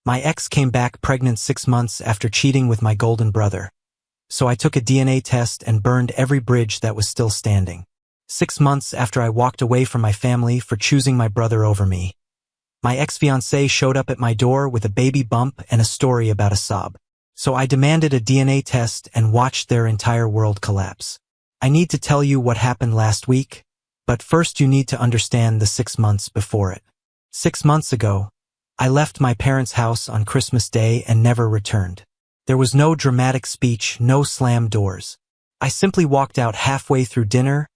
My ex came back pregnant 6 months after cheating with my golden brother. So I took a DNA test and burned every bridge that was still standing. 6 months after I walked away from my family for choosing my brother over me, my ex-fiancée showed up at my door with a baby bump and a story about a Saab. So I demanded a DNA test and watched their entire world collapse. I need to tell you what happened last week, but first you need to understand the 6 months before it. 6 months ago, I left my parents' house on Christmas Day and never returned. There was no dramatic speech, no slammed doors. I simply walked out halfway through dinner,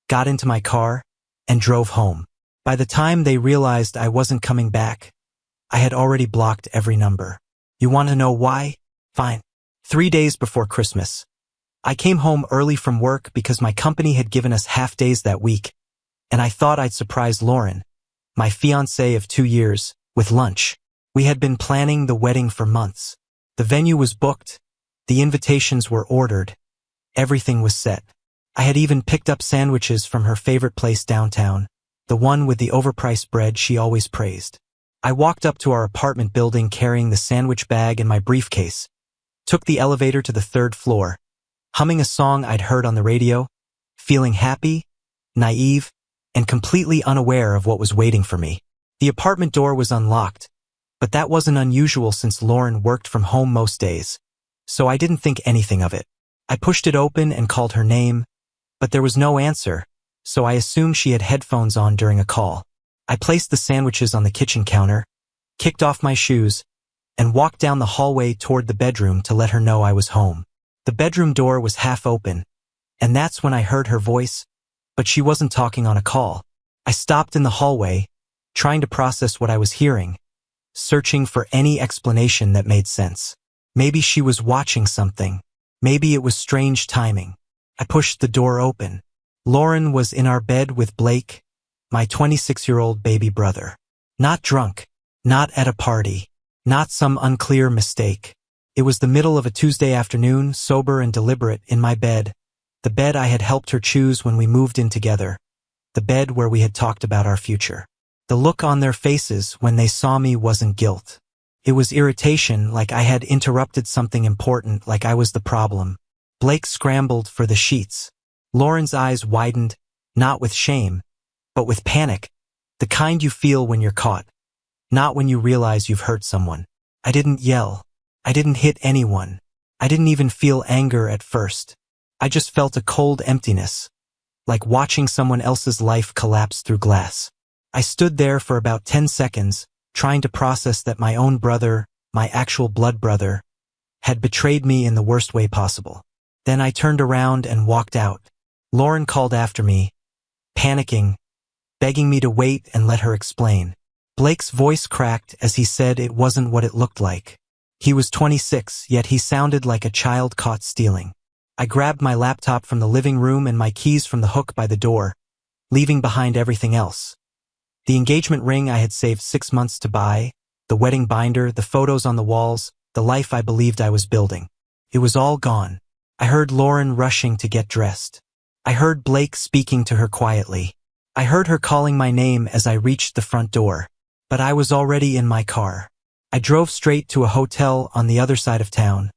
got into my car, and drove home. By the time they realized I wasn't coming back, I had already blocked every number. You want to know why? Fine. 3 days before Christmas, I came home early from work because my company had given us half days that week, and I thought I'd surprise Lauren, my fiancée of 2 years, with lunch. We had been planning the wedding for months. The venue was booked, the invitations were ordered, everything was set. I had even picked up sandwiches from her favorite place downtown, the one with the overpriced bread she always praised. I walked up to our apartment building carrying the sandwich bag and my briefcase, took the elevator to the 3rd floor, humming a song I'd heard on the radio, feeling happy, naive, and completely unaware of what was waiting for me. The apartment door was unlocked, but that wasn't unusual since Lauren worked from home most days, so I didn't think anything of it. I pushed it open and called her name, but there was no answer, so I assumed she had headphones on during a call. I placed the sandwiches on the kitchen counter, kicked off my shoes, and walked down the hallway toward the bedroom to let her know I was home. The bedroom door was half open, and that's when I heard her voice, but she wasn't talking on a call. I stopped in the hallway, trying to process what I was hearing, searching for any explanation that made sense. Maybe she was watching something. Maybe it was strange timing. I pushed the door open. Lauren was in our bed with Blake, my 26-year-old baby brother. Not drunk, not at a party, not some unclear mistake. It was the middle of a Tuesday afternoon, sober and deliberate, in my bed, the bed I had helped her choose when we moved in together, the bed where we had talked about our future. The look on their faces when they saw me wasn't guilt. It was irritation, like I had interrupted something important, like I was the problem. Blake scrambled for the sheets. Lauren's eyes widened, not with shame, but with panic, the kind you feel when you're caught, not when you realize you've hurt someone. I didn't yell. I didn't hit anyone. I didn't even feel anger at first. I just felt a cold emptiness, like watching someone else's life collapse through glass. I stood there for about 10 seconds, trying to process that my own brother, my actual blood brother, had betrayed me in the worst way possible. Then I turned around and walked out. Lauren called after me, panicking, begging me to wait and let her explain. Blake's voice cracked as he said it wasn't what it looked like. He was 26, yet he sounded like a child caught stealing. I grabbed my laptop from the living room and my keys from the hook by the door, leaving behind everything else. The engagement ring I had saved 6 months to buy, the wedding binder, the photos on the walls, the life I believed I was building. It was all gone. I heard Lauren rushing to get dressed. I heard Blake speaking to her quietly. I heard her calling my name as I reached the front door. But I was already in my car. I drove straight to a hotel on the other side of town,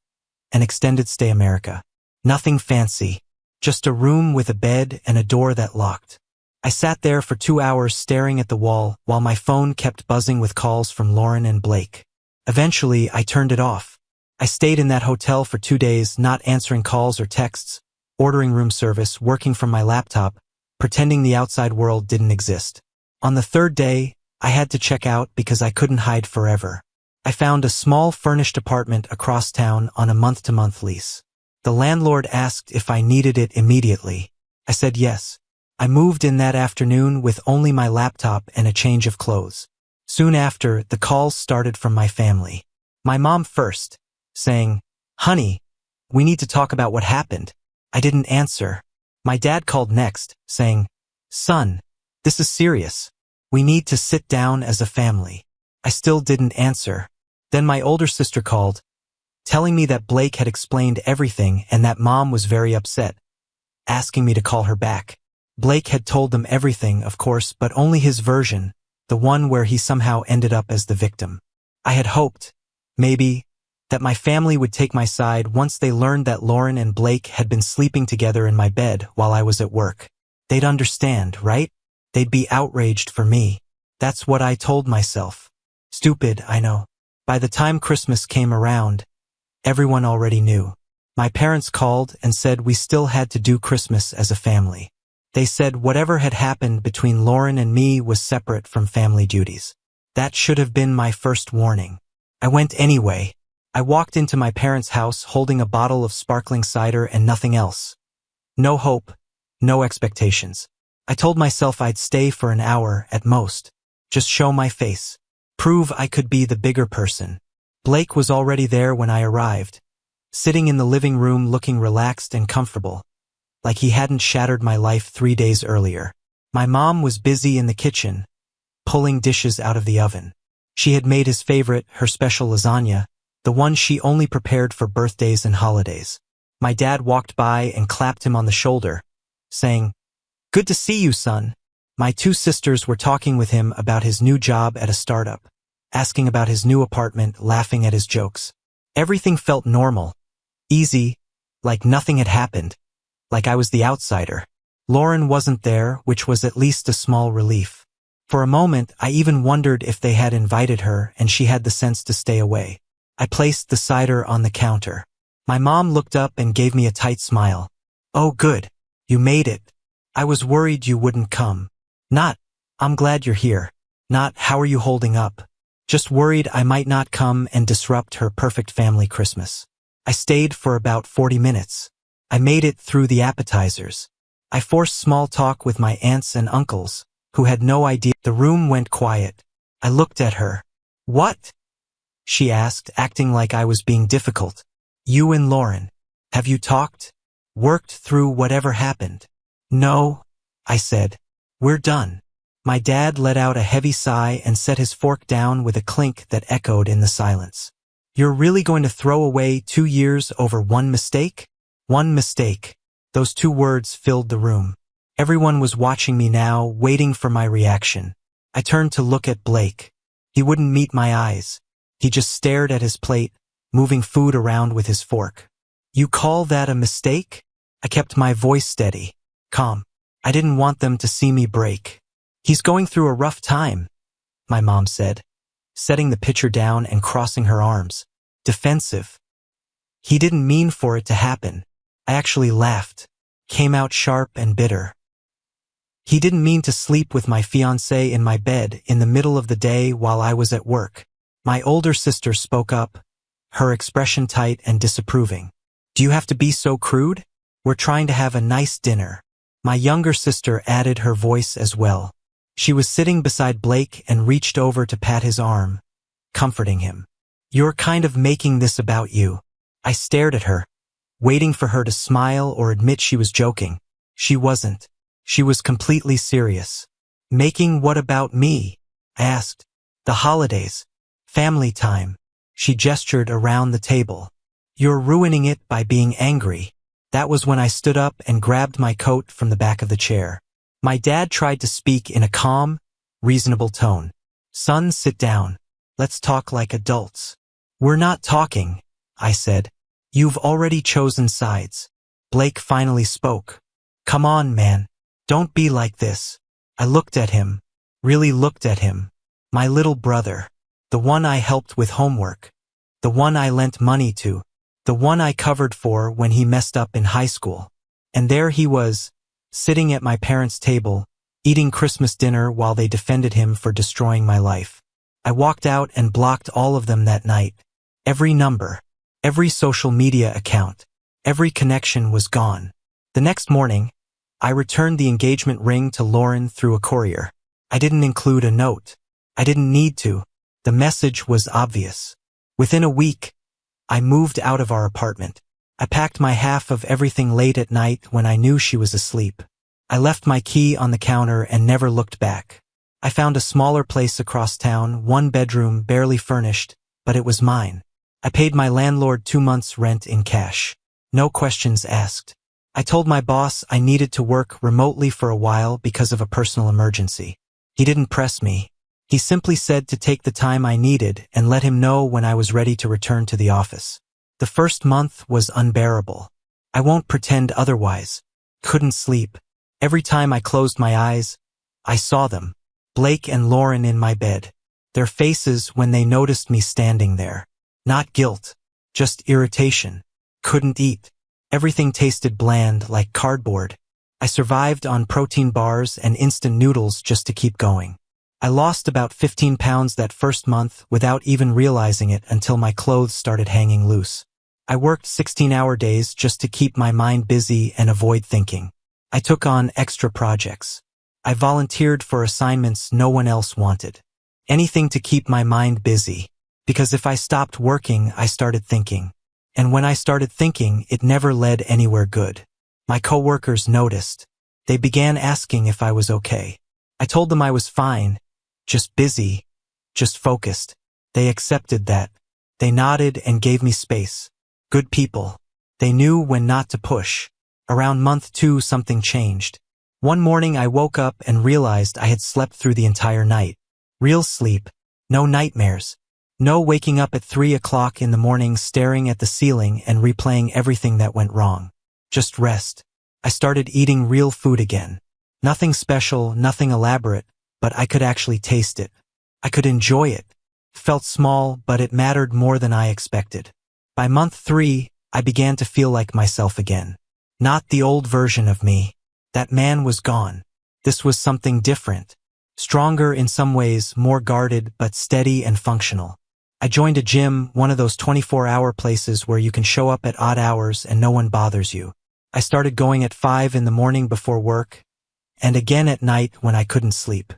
an extended stay America. Nothing fancy, just a room with a bed and a door that locked. I sat there for 2 hours staring at the wall while my phone kept buzzing with calls from Lauren and Blake. Eventually, I turned it off. I stayed in that hotel for 2 days, not answering calls or texts, ordering room service, working from my laptop, pretending the outside world didn't exist. On the 3rd day, I had to check out because I couldn't hide forever. I found a small furnished apartment across town on a month-to-month lease. The landlord asked if I needed it immediately. I said yes. I moved in that afternoon with only my laptop and a change of clothes. Soon after, the calls started from my family. My mom first, saying, "Honey, we need to talk about what happened." I didn't answer. My dad called next, saying, "Son, this is serious. We need to sit down as a family." I still didn't answer. Then my older sister called, telling me that Blake had explained everything and that Mom was very upset, asking me to call her back. Blake had told them everything, of course, but only his version, the one where he somehow ended up as the victim. I had hoped, Maybe that my family would take my side once they learned that Lauren and Blake had been sleeping together in my bed while I was at work. They'd understand, right? They'd be outraged for me. That's what I told myself. Stupid, I know. By the time Christmas came around, everyone already knew. My parents called and said we still had to do Christmas as a family. They said whatever had happened between Lauren and me was separate from family duties. That should have been my first warning. I went anyway. I walked into my parents' house holding a bottle of sparkling cider and nothing else. No hope, no expectations. I told myself I'd stay for an hour at most. Just show my face. Prove I could be the bigger person. Blake was already there when I arrived, sitting in the living room looking relaxed and comfortable, like he hadn't shattered my life 3 days earlier. My mom was busy in the kitchen, pulling dishes out of the oven. She had made his favorite, her special lasagna, the one she only prepared for birthdays and holidays. My dad walked by and clapped him on the shoulder, saying, "Good to see you, son." My 2 sisters were talking with him about his new job at a startup, asking about his new apartment, laughing at his jokes. Everything felt normal, easy, like nothing had happened, like I was the outsider. Lauren wasn't there, which was at least a small relief. For a moment, I even wondered if they had invited her and she had the sense to stay away. I placed the cider on the counter. My mom looked up and gave me a tight smile. "Oh, good. You made it. I was worried you wouldn't come." Not, "I'm glad you're here." Not, "How are you holding up?" Just worried I might not come and disrupt her perfect family Christmas. I stayed for about 40 minutes. I made it through the appetizers. I forced small talk with my aunts and uncles, who had no idea. The room went quiet. I looked at her. "What?" she asked, acting like I was being difficult. "You and Lauren. Have you talked? Worked through whatever happened?" "No," I said. "We're done." My dad let out a heavy sigh and set his fork down with a clink that echoed in the silence. "You're really going to throw away 2 years over one mistake?" One mistake. Those 2 words filled the room. Everyone was watching me now, waiting for my reaction. I turned to look at Blake. He wouldn't meet my eyes. He just stared at his plate, moving food around with his fork. "You call that a mistake?" I kept my voice steady, calm. I didn't want them to see me break. "He's going through a rough time," my mom said, setting the pitcher down and crossing her arms. Defensive. "He didn't mean for it to happen." I actually laughed. Came out sharp and bitter. "He didn't mean to sleep with my fiancée in my bed in the middle of the day while I was at work." My older sister spoke up, her expression tight and disapproving. "Do you have to be so crude? We're trying to have a nice dinner." My younger sister added her voice as well. She was sitting beside Blake and reached over to pat his arm, comforting him. "You're kind of making this about you." I stared at her, waiting for her to smile or admit she was joking. She wasn't. She was completely serious. "Making what about me?" I asked. "The holidays. Family time." She gestured around the table. "You're ruining it by being angry." That was when I stood up and grabbed my coat from the back of the chair. My dad tried to speak in a calm, reasonable tone. "Son, sit down. Let's talk like adults." "We're not talking," I said. "You've already chosen sides." Blake finally spoke. "Come on, man. Don't be like this." I looked at him, really looked at him. My little brother. The one I helped with homework. The one I lent money to. The one I covered for when he messed up in high school. And there he was, sitting at my parents' table, eating Christmas dinner while they defended him for destroying my life. I walked out and blocked all of them that night. Every number, every social media account, every connection was gone. The next morning, I returned the engagement ring to Lauren through a courier. I didn't include a note. I didn't need to. The message was obvious. Within a week, I moved out of our apartment. I packed my half of everything late at night when I knew she was asleep. I left my key on the counter and never looked back. I found a smaller place across town, 1 bedroom, barely furnished, but it was mine. I paid my landlord 2 months' rent in cash. No questions asked. I told my boss I needed to work remotely for a while because of a personal emergency. He didn't press me. He simply said to take the time I needed and let him know when I was ready to return to the office. The first month was unbearable. I won't pretend otherwise. Couldn't sleep. Every time I closed my eyes, I saw them. Blake and Lauren in my bed. Their faces when they noticed me standing there. Not guilt. Just irritation. Couldn't eat. Everything tasted bland like cardboard. I survived on protein bars and instant noodles just to keep going. I lost about 15 pounds that first month without even realizing it until my clothes started hanging loose. I worked 16-hour days just to keep my mind busy and avoid thinking. I took on extra projects. I volunteered for assignments no one else wanted. Anything to keep my mind busy. Because if I stopped working, I started thinking. And when I started thinking, it never led anywhere good. My coworkers noticed. They began asking if I was okay. I told them I was fine, just busy, just focused. They accepted that. They nodded and gave me space. Good people. They knew when not to push. Around month 2, something changed. One morning I woke up and realized I had slept through the entire night. Real sleep. No nightmares. No waking up at 3 o'clock in the morning staring at the ceiling and replaying everything that went wrong. Just rest. I started eating real food again. Nothing special, nothing elaborate, but I could actually taste it. I could enjoy it. It felt small, but it mattered more than I expected. By month 3, I began to feel like myself again. Not the old version of me. That man was gone. This was something different. Stronger in some ways, more guarded, but steady and functional. I joined a gym, one of those 24-hour places where you can show up at odd hours and no one bothers you. I started going at 5 in the morning before work, and again at night when I couldn't sleep.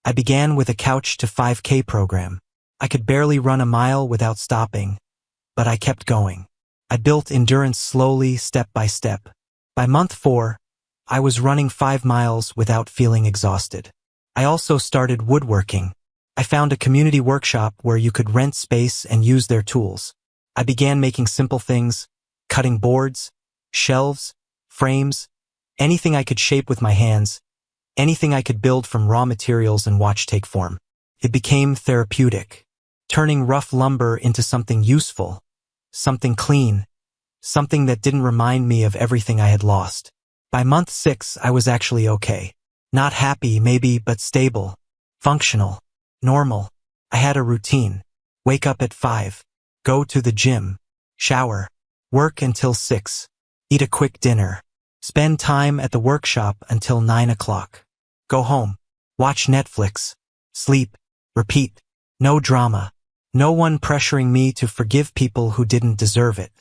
I began with a couch to 5K program. I could barely run a mile without stopping, but I kept going. I built endurance slowly, step by step. By month 4, I was running 5 miles without feeling exhausted. I also started woodworking. I found a community workshop where you could rent space and use their tools. I began making simple things, cutting boards, shelves, frames, anything I could shape with my hands, anything I could build from raw materials and watch take form. It became therapeutic, turning rough lumber into something useful, something clean, something that didn't remind me of everything I had lost. By month 6, I was actually okay. Not happy, maybe, but stable, functional, normal. I had a routine. Wake up at 5, go to the gym, shower, work until 6, eat a quick dinner, spend time at the workshop until 9 o'clock. Go home, watch Netflix, sleep, repeat. No drama. No one pressuring me to forgive people who didn't deserve it.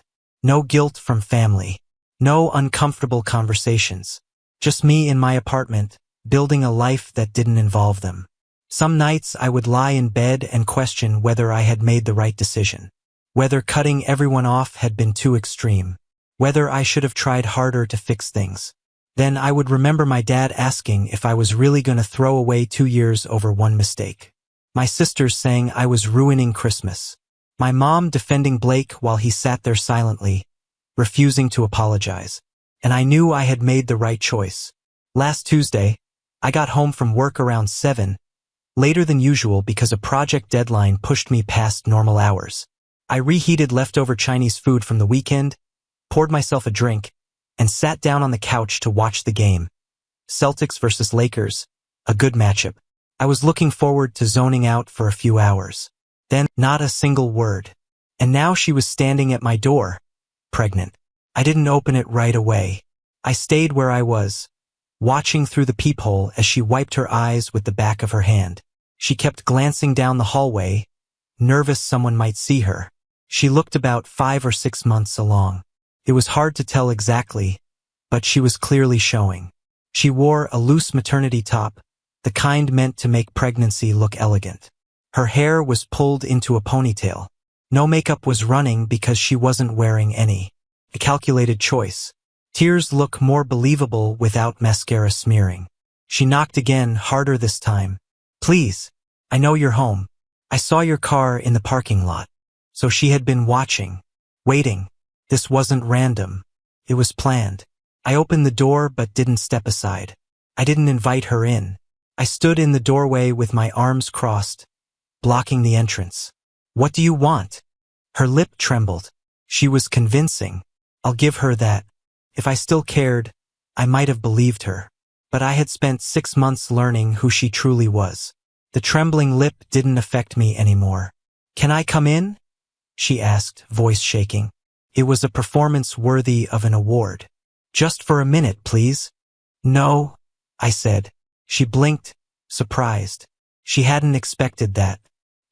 No guilt from family. No uncomfortable conversations. Just me in my apartment, building a life that didn't involve them. Some nights I would lie in bed and question whether I had made the right decision. Whether cutting everyone off had been too extreme. Whether I should have tried harder to fix things. Then I would remember my dad asking if I was really going to throw away 2 years over one mistake. My sisters saying I was ruining Christmas. My mom defending Blake while he sat there silently, refusing to apologize. And I knew I had made the right choice. Last Tuesday, I got home from work around 7, later than usual because a project deadline pushed me past normal hours. I reheated leftover Chinese food from the weekend, poured myself a drink, and sat down on the couch to watch the game. Celtics versus Lakers, a good matchup. I was looking forward to zoning out for a few hours. Then, not a single word. And now she was standing at my door, pregnant. I didn't open it right away. I stayed where I was, watching through the peephole as she wiped her eyes with the back of her hand. She kept glancing down the hallway, nervous someone might see her. She looked about 5 or 6 months along. It was hard to tell exactly, but she was clearly showing. She wore a loose maternity top, the kind meant to make pregnancy look elegant. Her hair was pulled into a ponytail. No makeup was running because she wasn't wearing any. A calculated choice. Tears look more believable without mascara smearing. She knocked again, harder this time. Please, I know you're home. I saw your car in the parking lot. So she had been watching, waiting. This wasn't random. It was planned. I opened the door but didn't step aside. I didn't invite her in. I stood in the doorway with my arms crossed, blocking the entrance. What do you want? Her lip trembled. She was convincing. I'll give her that. If I still cared, I might have believed her. But I had spent 6 months learning who she truly was. The trembling lip didn't affect me anymore. Can I come in? She asked, voice shaking. It was a performance worthy of an award. Just for a minute, please. No, I said. She blinked, surprised. She hadn't expected that.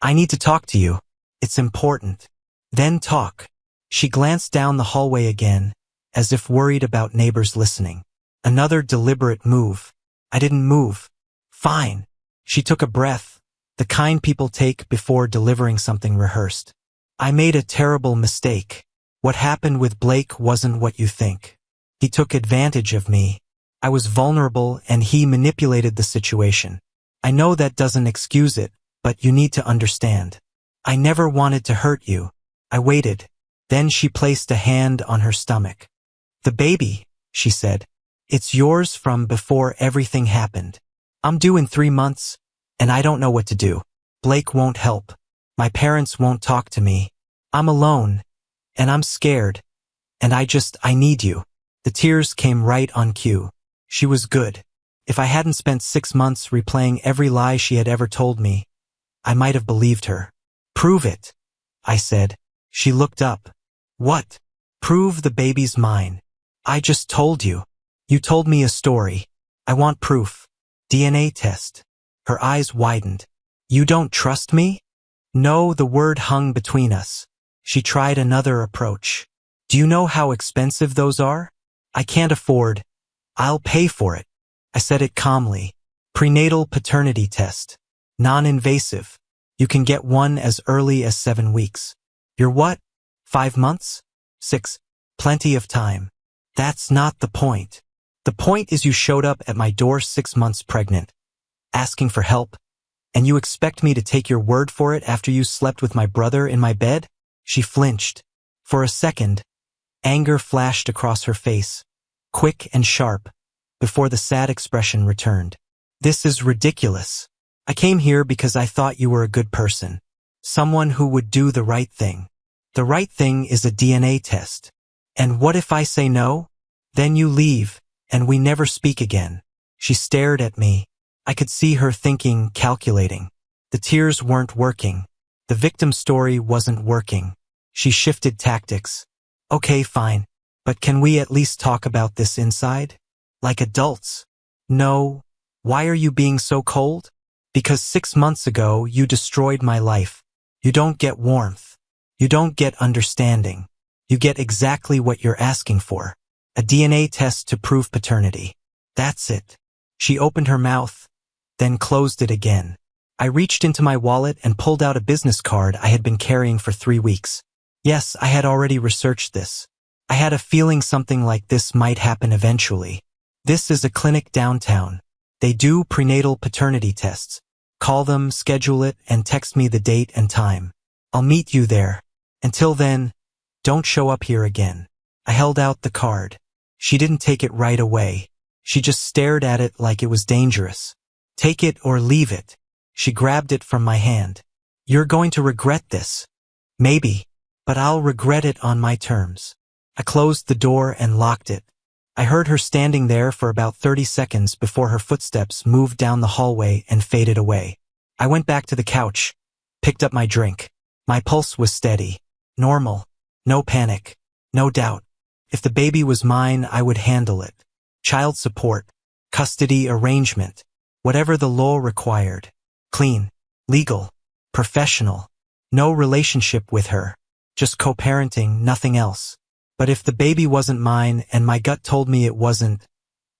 I need to talk to you. It's important. Then talk. She glanced down the hallway again, as if worried about neighbors listening. Another deliberate move. I didn't move. Fine. She took a breath, the kind people take before delivering something rehearsed. I made a terrible mistake. What happened with Blake wasn't what you think. He took advantage of me. I was vulnerable and he manipulated the situation. I know that doesn't excuse it, but you need to understand. I never wanted to hurt you. I waited. Then she placed a hand on her stomach. The baby, she said. It's yours from before everything happened. I'm due in 3 months, and I don't know what to do. Blake won't help. My parents won't talk to me. I'm alone, and I'm scared, and I need you. The tears came right on cue. She was good. If I hadn't spent 6 months replaying every lie she had ever told me, I might have believed her. Prove it, I said. She looked up. What? Prove the baby's mine. I just told you. You told me a story. I want proof. DNA test. Her eyes widened. You don't trust me? No, the word hung between us. She tried another approach. Do you know how expensive those are? I can't afford. I'll pay for it. I said it calmly. Prenatal paternity test. Non-invasive. You can get one as early as 7 weeks. You're what? 5 months? 6. Plenty of time. That's not the point. The point is you showed up at my door 6 months pregnant, asking for help, and you expect me to take your word for it after you slept with my brother in my bed? She flinched. For a second, anger flashed across her face, quick and sharp, before the sad expression returned. This is ridiculous. I came here because I thought you were a good person, someone who would do the right thing. The right thing is a DNA test. And what if I say no? Then you leave, and we never speak again. She stared at me. I could see her thinking, calculating. The tears weren't working. The victim story wasn't working. She shifted tactics. Okay, fine. But can we at least talk about this inside? Like adults? No. Why are you being so cold? Because 6 months ago, you destroyed my life. You don't get warmth. You don't get understanding. You get exactly what you're asking for. A DNA test to prove paternity. That's it. She opened her mouth, then closed it again. I reached into my wallet and pulled out a business card I had been carrying for 3 weeks. Yes, I had already researched this. I had a feeling something like this might happen eventually. This is a clinic downtown. They do prenatal paternity tests. Call them, schedule it, and text me the date and time. I'll meet you there. Until then, don't show up here again. I held out the card. She didn't take it right away. She just stared at it like it was dangerous. Take it or leave it. She grabbed it from my hand. You're going to regret this. Maybe, but I'll regret it on my terms. I closed the door and locked it. I heard her standing there for about 30 seconds before her footsteps moved down the hallway and faded away. I went back to the couch, picked up my drink. My pulse was steady. Normal. No panic. No doubt. If the baby was mine, I would handle it. Child support, custody arrangement, whatever the law required. Clean, legal, professional. No relationship with her. Just co-parenting, nothing else. But if the baby wasn't mine and my gut told me it wasn't,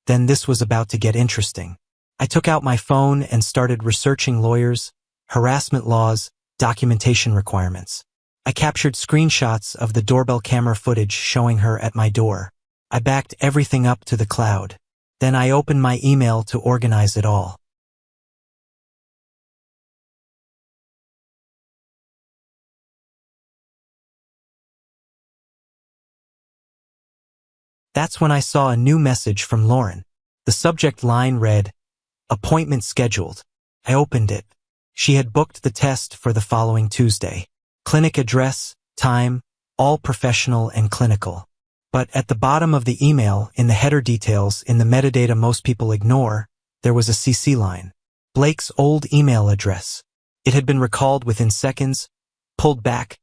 then this was about to get interesting. I took out my phone and started researching lawyers, harassment laws, documentation requirements. I captured screenshots of the doorbell camera footage showing her at my door. I backed everything up to the cloud. Then I opened my email to organize it all. That's when I saw a new message from Lauren. The subject line read, Appointment scheduled. I opened it. She had booked the test for the following Tuesday. Clinic address, time, all professional and clinical. But at the bottom of the email, in the header details, in the metadata most people ignore, there was a CC line. Blake's old email address. It had been recalled within seconds, pulled back,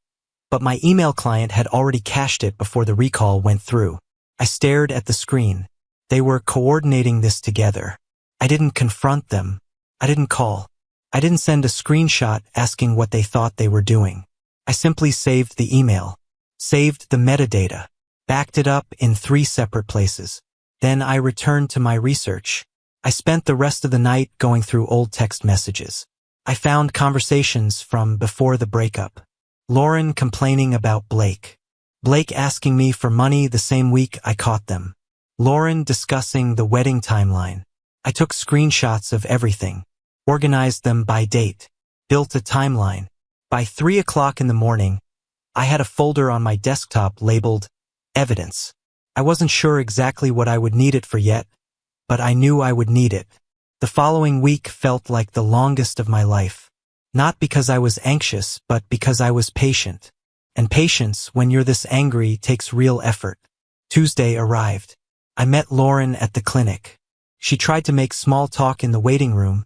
but my email client had already cached it before the recall went through. I stared at the screen. They were coordinating this together. I didn't confront them. I didn't call. I didn't send a screenshot asking what they thought they were doing. I simply saved the email, saved the metadata, backed it up in 3 separate places. Then I returned to my research. I spent the rest of the night going through old text messages. I found conversations from before the breakup. Lauren complaining about Blake. Blake asking me for money the same week I caught them. Lauren discussing the wedding timeline. I took screenshots of everything, organized them by date, built a timeline. By 3 o'clock in the morning, I had a folder on my desktop labeled Evidence. I wasn't sure exactly what I would need it for yet, but I knew I would need it. The following week felt like the longest of my life. Not because I was anxious, but because I was patient. And patience, when you're this angry, takes real effort. Tuesday arrived. I met Lauren at the clinic. She tried to make small talk in the waiting room,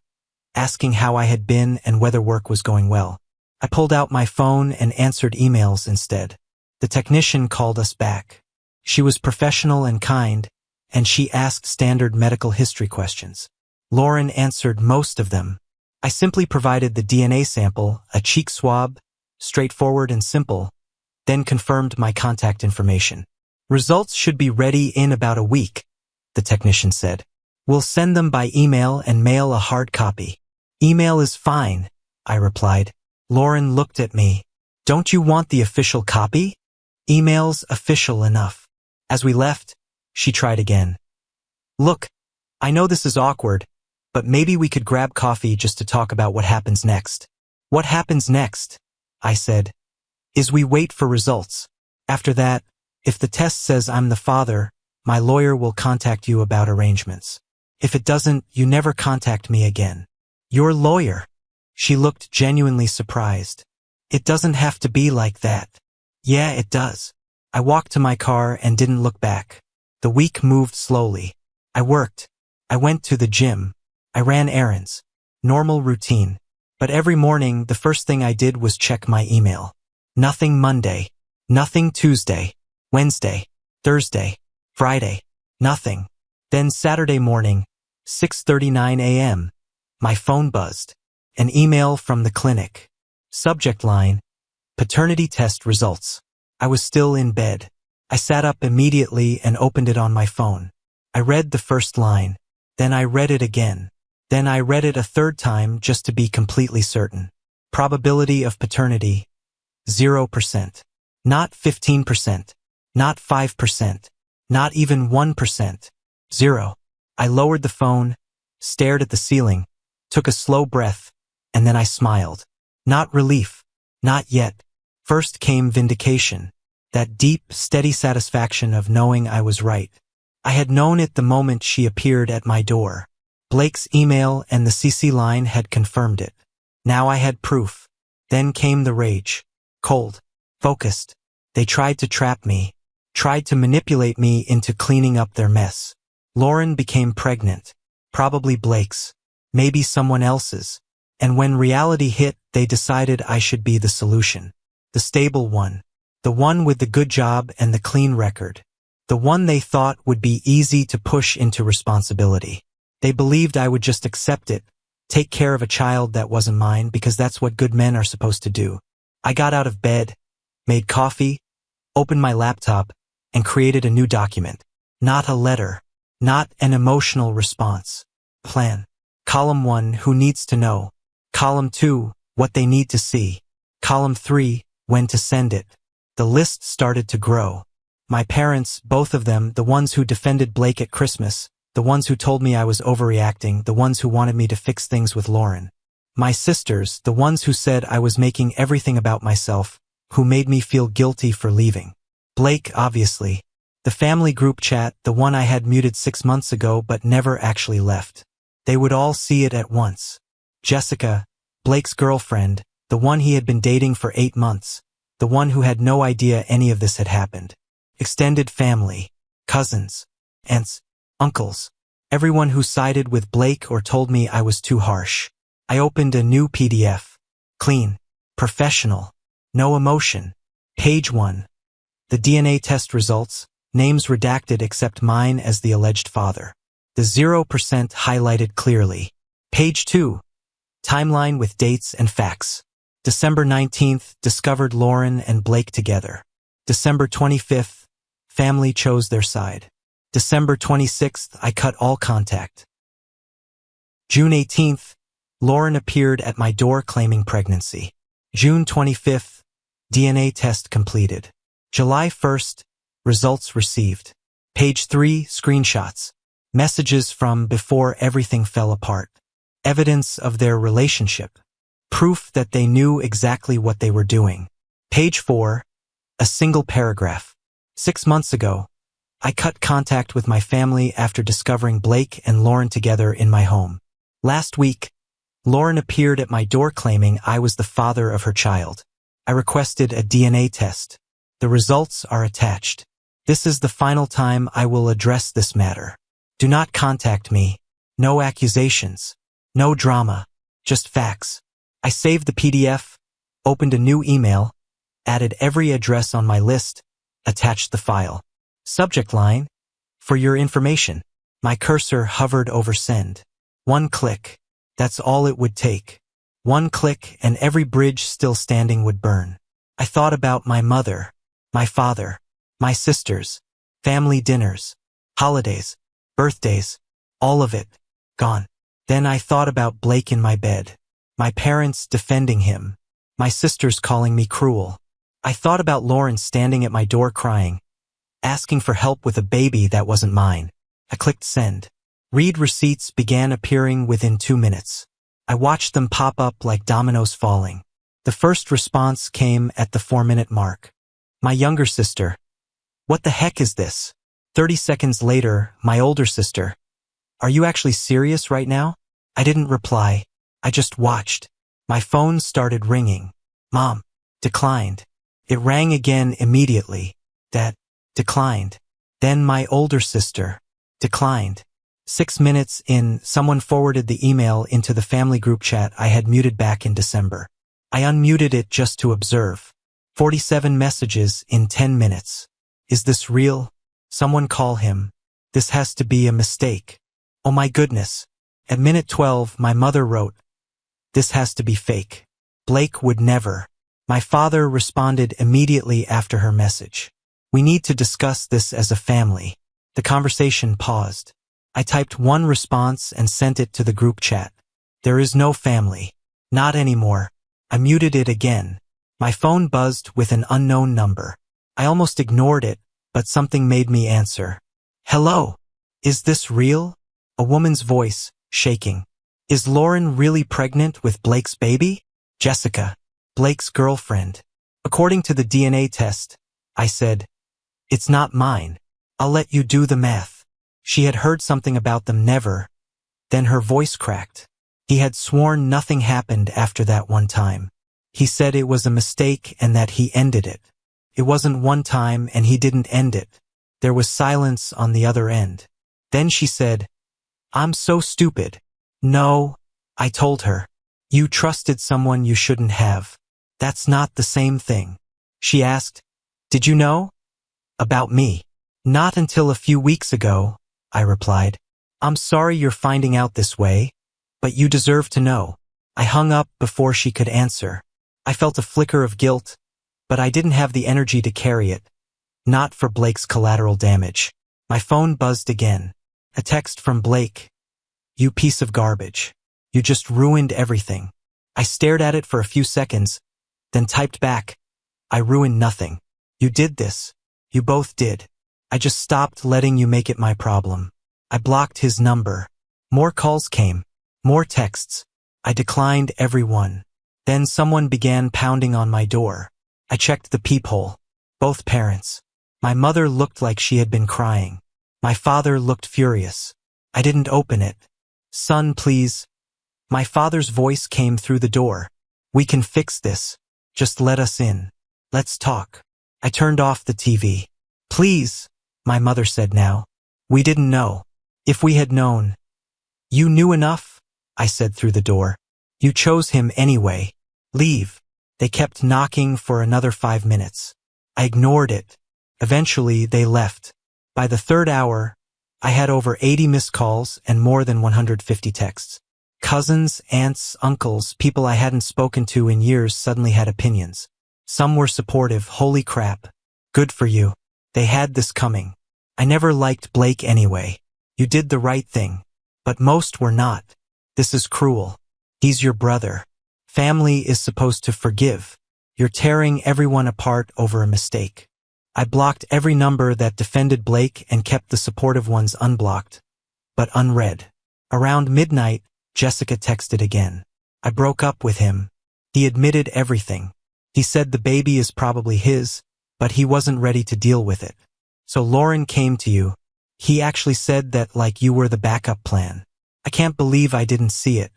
asking how I had been and whether work was going well. I pulled out my phone and answered emails instead. The technician called us back. She was professional and kind, and she asked standard medical history questions. Lauren answered most of them. I simply provided the DNA sample, a cheek swab, straightforward and simple, then confirmed my contact information. Results should be ready in about a week, the technician said. We'll send them by email and mail a hard copy. Email is fine, I replied. Lauren looked at me. Don't you want the official copy? Email's official enough. As we left, she tried again. Look, I know this is awkward, but maybe we could grab coffee just to talk about what happens next. What happens next, I said, is we wait for results. After that, if the test says I'm the father, my lawyer will contact you about arrangements. If it doesn't, you never contact me again. Your lawyer? She looked genuinely surprised. It doesn't have to be like that. Yeah, it does. I walked to my car and didn't look back. The week moved slowly. I worked. I went to the gym. I ran errands. Normal routine. But every morning, the first thing I did was check my email. Nothing Monday. Nothing Tuesday. Wednesday. Thursday. Friday. Nothing. Then Saturday morning, 6:39 a.m., my phone buzzed. An email from the clinic. Subject line, paternity test results. I was still in bed. I sat up immediately and opened it on my phone. I read the first line. Then I read it again. Then I read it a third time just to be completely certain. Probability of paternity, 0%. Not 15%. Not 5%. Not even 1%. 0. I lowered the phone, stared at the ceiling, took a slow breath, and then I smiled. Not relief. Not yet. First came vindication. That deep, steady satisfaction of knowing I was right. I had known it the moment she appeared at my door. Blake's email and the CC line had confirmed it. Now I had proof. Then came the rage. Cold. Focused. They tried to trap me. Tried to manipulate me into cleaning up their mess. Lauren became pregnant. Probably Blake's. Maybe someone else's. And when reality hit, they decided I should be the solution. The stable one. The one with the good job and the clean record. The one they thought would be easy to push into responsibility. They believed I would just accept it, take care of a child that wasn't mine because that's what good men are supposed to do. I got out of bed, made coffee, opened my laptop, and created a new document. Not a letter. Not an emotional response. Plan. Column 1, who needs to know. Column 2, what they need to see. Column 3, when to send it. The list started to grow. My parents, both of them, the ones who defended Blake at Christmas, the ones who told me I was overreacting, the ones who wanted me to fix things with Lauren. My sisters, the ones who said I was making everything about myself, who made me feel guilty for leaving. Blake, obviously. The family group chat, the one I had muted 6 months ago but never actually left. They would all see it at once. Jessica, Blake's girlfriend, the one he had been dating for 8 months, the one who had no idea any of this had happened. Extended family, cousins, aunts, uncles, everyone who sided with Blake or told me I was too harsh. I opened a new PDF. Clean. Professional. No emotion. Page 1. The DNA test results, names redacted except mine as the alleged father. The 0% highlighted clearly. Page 2. Timeline with dates and facts. December 19th, discovered Lauren and Blake together. December 25th, family chose their side. December 26th, I cut all contact. June 18th, Lauren appeared at my door claiming pregnancy. June 25th, DNA test completed. July 1st, results received. Page 3, screenshots. Messages from before everything fell apart. Evidence of their relationship. Proof that they knew exactly what they were doing. Page 4, a single paragraph. 6 months ago, I cut contact with my family after discovering Blake and Lauren together in my home. Last week, Lauren appeared at my door claiming I was the father of her child. I requested a DNA test. The results are attached. This is the final time I will address this matter. Do not contact me. No accusations. No drama. Just facts. I saved the PDF, opened a new email, added every address on my list, attached the file. Subject line, for your information. My cursor hovered over send. 1 click. That's all it would take. 1 click and every bridge still standing would burn. I thought about my mother, my father, my sisters, family dinners, holidays, birthdays, all of it, gone. Then I thought about Blake in my bed, my parents defending him, my sisters calling me cruel. I thought about Lauren standing at my door crying, asking for help with a baby that wasn't mine. I clicked send. Read receipts began appearing within 2 minutes. I watched them pop up like dominoes falling. The first response came at the 4-minute mark. My younger sister. What the heck is this? 30 seconds later, my older sister. Are you actually serious right now? I didn't reply. I just watched. My phone started ringing. Mom. Declined. It rang again immediately. Dad. Declined. Then my older sister. Declined. 6 minutes in, someone forwarded the email into the family group chat I had muted back in December. I unmuted it just to observe. 47 messages in 10 minutes. Is this real? Someone call him. This has to be a mistake. Oh my goodness. At minute 12, my mother wrote, this has to be fake. Blake would never. My father responded immediately after her message. We need to discuss this as a family. The conversation paused. I typed one response and sent it to the group chat. There is no family. Not anymore. I muted it again. My phone buzzed with an unknown number. I almost ignored it, but something made me answer. Hello. Is this real? A woman's voice, shaking. Is Lauren really pregnant with Blake's baby? Jessica, Blake's girlfriend. According to the DNA test, I said, it's not mine. I'll let you do the math. She had heard something about them never. Then her voice cracked. He had sworn nothing happened after that one time. He said it was a mistake and that he ended it. It wasn't one time and he didn't end it. There was silence on the other end. Then she said, I'm so stupid. No, I told her. You trusted someone you shouldn't have. That's not the same thing. She asked, did you know? About me. Not until a few weeks ago, I replied. I'm sorry you're finding out this way, but you deserve to know. I hung up before she could answer. I felt a flicker of guilt, but I didn't have the energy to carry it. Not for Blake's collateral damage. My phone buzzed again. A text from Blake. You piece of garbage. You just ruined everything. I stared at it for a few seconds, then typed back. I ruined nothing. You did this. You both did. I just stopped letting you make it my problem. I blocked his number. More calls came. More texts. I declined every one. Then someone began pounding on my door. I checked the peephole. Both parents. My mother looked like she had been crying. My father looked furious. I didn't open it. Son, please. My father's voice came through the door. We can fix this. Just let us in. Let's talk. I turned off the TV. Please, my mother said now. We didn't know. If we had known. You knew enough, I said through the door. You chose him anyway. Leave. They kept knocking for another 5 minutes. I ignored it. Eventually, they left. By the third hour, I had over 80 missed calls and more than 150 texts. Cousins, aunts, uncles, people I hadn't spoken to in years suddenly had opinions. Some were supportive. Holy crap. Good for you. They had this coming. I never liked Blake anyway. You did the right thing. But most were not. This is cruel. He's your brother. Family is supposed to forgive. You're tearing everyone apart over a mistake. I blocked every number that defended Blake and kept the supportive ones unblocked, but unread. Around midnight, Jessica texted again. I broke up with him. He admitted everything. He said the baby is probably his, but he wasn't ready to deal with it. So Lauren came to you. He actually said that like you were the backup plan. I can't believe I didn't see it.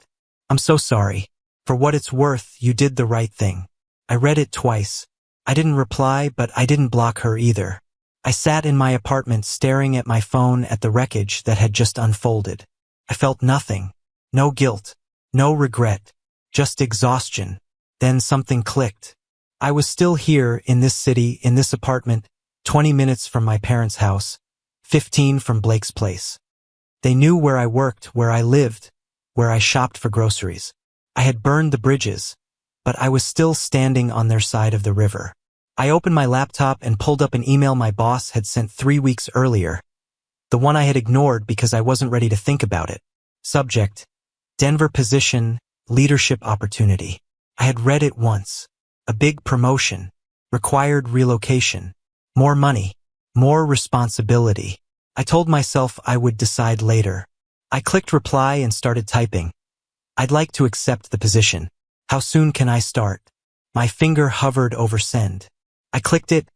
I'm so sorry. For what it's worth, you did the right thing. I read it twice. I didn't reply, but I didn't block her either. I sat in my apartment staring at my phone at the wreckage that had just unfolded. I felt nothing. No guilt. No regret. Just exhaustion. Then something clicked. I was still here in this city, in this apartment, 20 minutes from my parents' house, 15 from Blake's place. They knew where I worked, where I lived, where I shopped for groceries. I had burned the bridges, but I was still standing on their side of the river. I opened my laptop and pulled up an email my boss had sent 3 weeks earlier, the one I had ignored because I wasn't ready to think about it. Subject: Denver position, leadership opportunity. I had read it once. A big promotion. Required relocation. More money. More responsibility. I told myself I would decide later. I clicked reply and started typing. I'd like to accept the position. How soon can I start? My finger hovered over send. I clicked it,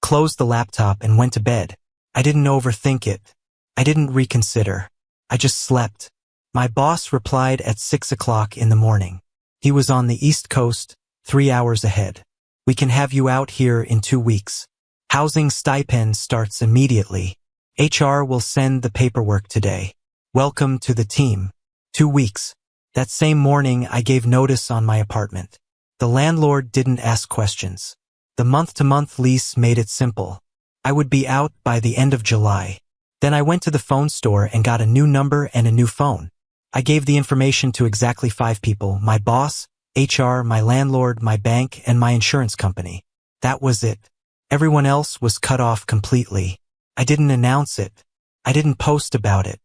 closed the laptop, and went to bed. I didn't overthink it. I didn't reconsider. I just slept. My boss replied at 6 o'clock in the morning. He was on the East Coast, 3 hours ahead. We can have you out here in 2 weeks. Housing stipend starts immediately. HR will send the paperwork today. Welcome to the team. 2 weeks. That same morning, I gave notice on my apartment. The landlord didn't ask questions. The month-to-month lease made it simple. I would be out by the end of July. Then I went to the phone store and got a new number and a new phone. I gave the information to exactly 5 people: my boss, HR, my landlord, my bank, and my insurance company. That was it. Everyone else was cut off completely. I didn't announce it. I didn't post about it.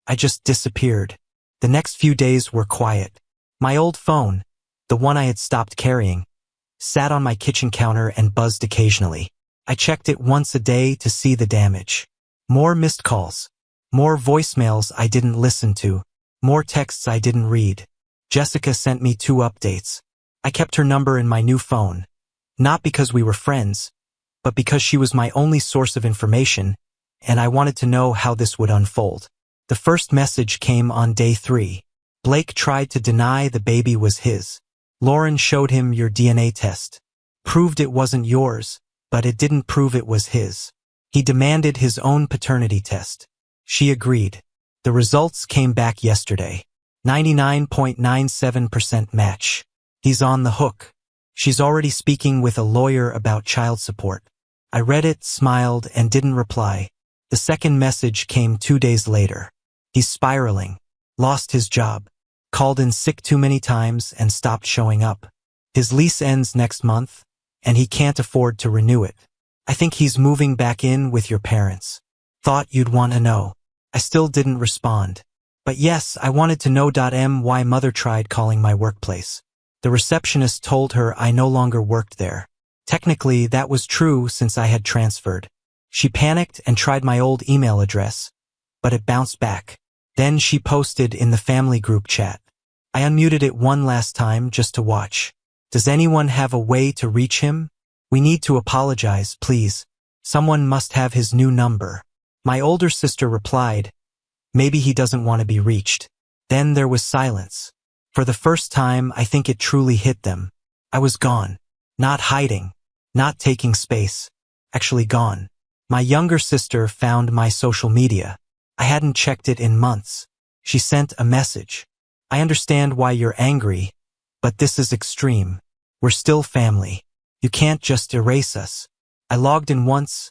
I just disappeared. The next few days were quiet. My old phone, the one I had stopped carrying, sat on my kitchen counter and buzzed occasionally. I checked it once a day to see the damage. More missed calls. More voicemails I didn't listen to. More texts I didn't read. Jessica sent me 2 updates. I kept her number in my new phone. Not because we were friends, but because she was my only source of information, and I wanted to know how this would unfold. The first message came on day 3. Blake tried to deny the baby was his. Lauren showed him your DNA test. Proved it wasn't yours, but it didn't prove it was his. He demanded his own paternity test. She agreed. The results came back yesterday. 99.97% match. He's on the hook. She's already speaking with a lawyer about child support. I read it, smiled, and didn't reply. The second message came 2 days later. He's spiraling. Lost his job. Called in sick too many times and stopped showing up. His lease ends next month, and he can't afford to renew it. I think he's moving back in with your parents. Thought you'd want to know. I still didn't respond. But yes, I wanted to know. My mother tried calling my workplace. The receptionist told her I no longer worked there. Technically, that was true since I had transferred. She panicked and tried my old email address, but it bounced back. Then she posted in the family group chat. I unmuted it one last time just to watch. Does anyone have a way to reach him? We need to apologize, please. Someone must have his new number. My older sister replied, maybe he doesn't want to be reached. Then there was silence. For the first time, I think it truly hit them. I was gone. Not hiding. Not taking space. Actually gone. My younger sister found my social media. I hadn't checked it in months. She sent a message. I understand why you're angry, but this is extreme. We're still family. You can't just erase us. I logged in once,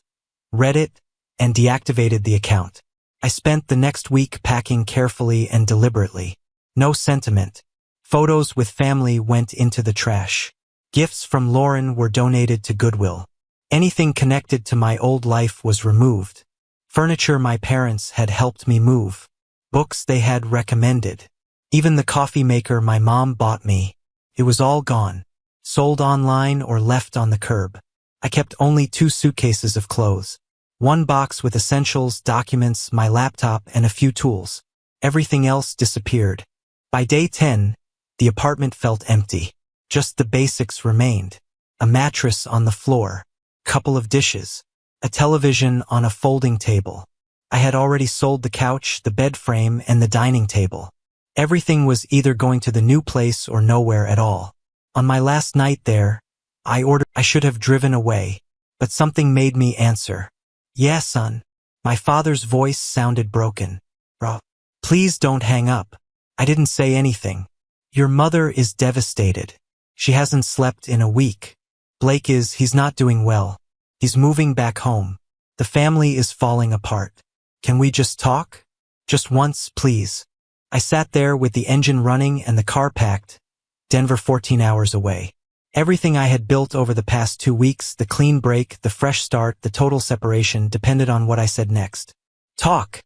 read it, and deactivated the account. I spent the next week packing carefully and deliberately. No sentiment. Photos with family went into the trash. Gifts from Lauren were donated to Goodwill. Anything connected to my old life was removed. Furniture my parents had helped me move. Books they had recommended. Even the coffee maker my mom bought me. It was all gone. Sold online or left on the curb. I kept only 2 suitcases of clothes. 1 box with essentials, documents, my laptop, and a few tools. Everything else disappeared. By day 10, the apartment felt empty. Just the basics remained. A mattress on the floor. Couple of dishes. A television on a folding table. I had already sold the couch, the bed frame, and the dining table. Everything was either going to the new place or nowhere at all. On my last night there, I should have driven away, but something made me answer. Yeah, son. My father's voice sounded broken. Bro, please don't hang up. I didn't say anything. Your mother is devastated. She hasn't slept in a week. He's not doing well. He's moving back home. The family is falling apart. Can we just talk? Just once, please. I sat there with the engine running and the car packed. Denver 14 hours away. Everything I had built over the past 2 weeks, the clean break, the fresh start, the total separation, depended on what I said next. Talk,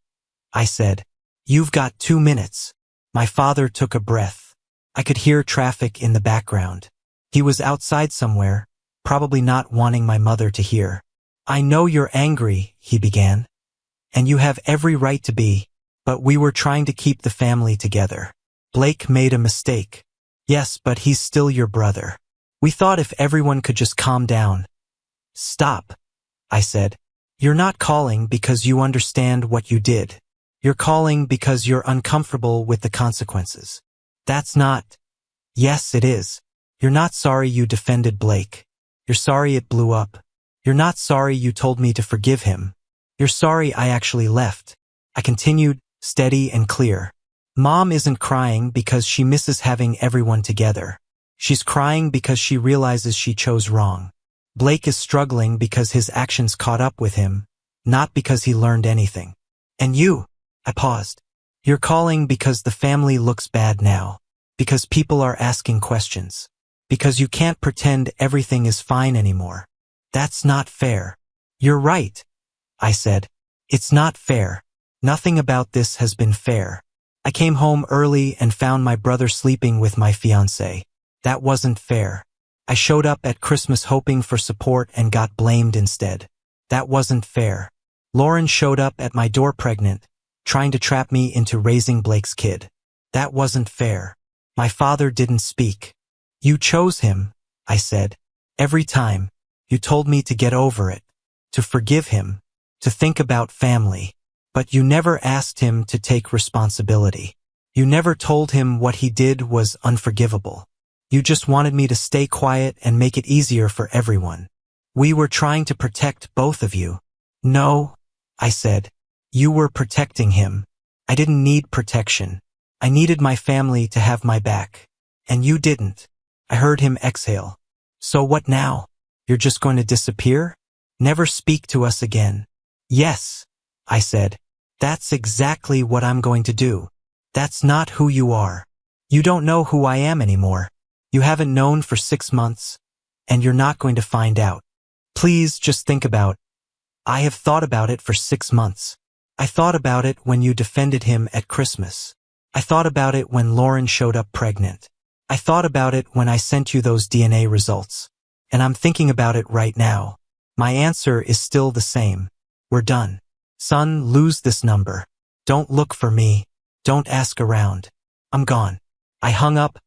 I said. You've got 2 minutes. My father took a breath. I could hear traffic in the background. He was outside somewhere, probably not wanting my mother to hear. I know you're angry, he began. And you have every right to be, but we were trying to keep the family together. Blake made a mistake. Yes, but he's still your brother. We thought if everyone could just calm down. Stop, I said. You're not calling because you understand what you did. You're calling because you're uncomfortable with the consequences. That's not. Yes, it is. You're not sorry you defended Blake. You're sorry it blew up. You're not sorry you told me to forgive him. You're sorry I actually left. I continued, steady and clear. Mom isn't crying because she misses having everyone together. She's crying because she realizes she chose wrong. Blake is struggling because his actions caught up with him, not because he learned anything. And you, I paused. You're calling because the family looks bad now. Because people are asking questions. Because you can't pretend everything is fine anymore. That's not fair. You're right, I said. It's not fair. Nothing about this has been fair. I came home early and found my brother sleeping with my fiancée. That wasn't fair. I showed up at Christmas hoping for support and got blamed instead. That wasn't fair. Lauren showed up at my door pregnant, trying to trap me into raising Blake's kid. That wasn't fair. My father didn't speak. You chose him, I said. Every time. You told me to get over it, to forgive him, to think about family. But you never asked him to take responsibility. You never told him what he did was unforgivable. You just wanted me to stay quiet and make it easier for everyone. We were trying to protect both of you. No, I said. You were protecting him. I didn't need protection. I needed my family to have my back. And you didn't. I heard him exhale. So what now? You're just going to disappear? Never speak to us again. Yes, I said. That's exactly what I'm going to do. That's not who you are. You don't know who I am anymore. You haven't known for 6 months, and you're not going to find out. Please just think about. I have thought about it for 6 months. I thought about it when you defended him at Christmas. I thought about it when Lauren showed up pregnant. I thought about it when I sent you those DNA results. And I'm thinking about it right now. My answer is still the same. We're done. Son, lose this number. Don't look for me. Don't ask around. I'm gone. I hung up,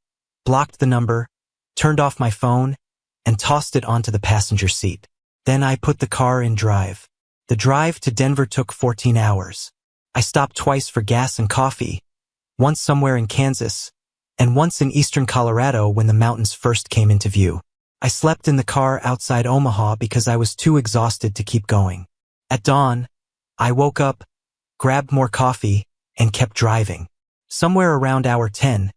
blocked the number, turned off my phone, and tossed it onto the passenger seat. Then I put the car in drive. The drive to Denver took 14 hours. I stopped twice for gas and coffee. once somewhere in Kansas, and once in eastern Colorado when the mountains first came into view. I slept in the car outside Omaha because I was too exhausted to keep going. At dawn, I woke up, grabbed more coffee, and kept driving. Somewhere around hour 10,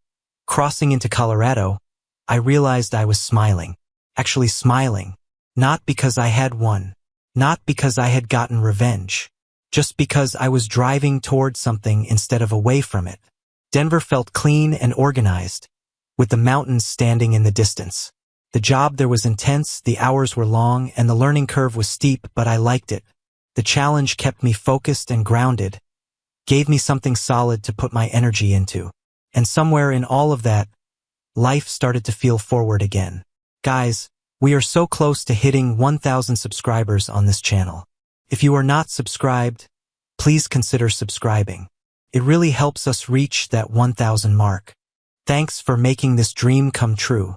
crossing into Colorado, I realized I was smiling. Actually smiling. Not because I had won. Not because I had gotten revenge. Just because I was driving toward something instead of away from it. Denver felt clean and organized, with the mountains standing in the distance. The job there was intense, the hours were long, and the learning curve was steep, but I liked it. The challenge kept me focused and grounded, gave me something solid to put my energy into. And somewhere in all of that, life started to feel forward again. Guys, we are so close to hitting 1,000 subscribers on this channel. If you are not subscribed, please consider subscribing. It really helps us reach that 1,000 mark. Thanks for making this dream come true.